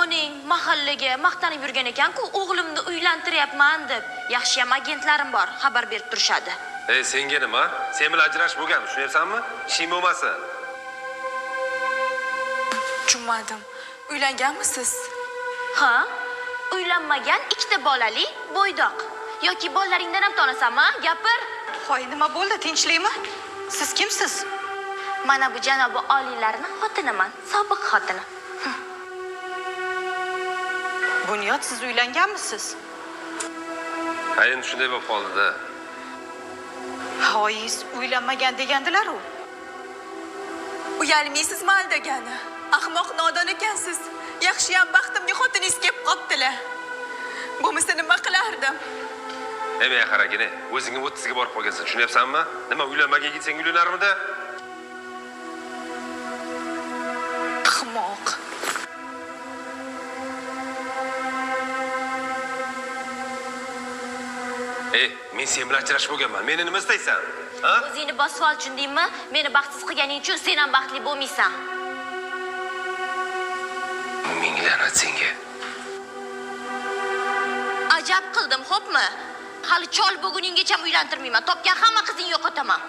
Oning mahallaga maqtanib yurgan ekan-ku, o'g'limni uylantiryapman deb. Yaxshiyam agentlarim bor, xabar berib turishadi. Senga nima? Sen bilan ajrashib bo'lgan, tushunyapsanmi? Ishing bo'lmasa. Tushunmadim. Uylanganmisiz? Ha? Uylanmagan, ikkita bolali, bo'ydoq. Yoki bolalaringdan ham tonasanmi? Gapir. Hoy, nima bo'ldi? Tinchlikmi? Siz kimsiz? Mana bu janobi oliylarning xotiniman, sobiq xotini. Bunyod, siz uylanganmisiz? Ha, endi shunday bo'lib qoldi-da. Hoyiz uylanmagan degandilar-ku. Uyalmaysizmi aldagani? Ahmoq nodon ekansiz. Yaxshiyam baxtimga xotiningiz kelib qopdilar. Bo'lmasa nima qilardim? Men qaragina, o'zingga 30 ga borib qolgansan, tushunyapsanmi? Nima uylanmagan yigit senga uylanarmidi? Ahmoq. Men sen bilan ajrashib bo'lganman. Meni nima istaysan? Ha? O'zingni bosib ol, tushundingmi? Meni baxtsiz qilganing uchun sen ham baxtli bo'lmaysan. Ming la'nat senga. Ajab qildim, xo'pmi? Hali chol bo'lguninggacha uylantirmayman. Topgan hamma qizingni yo'qotaman.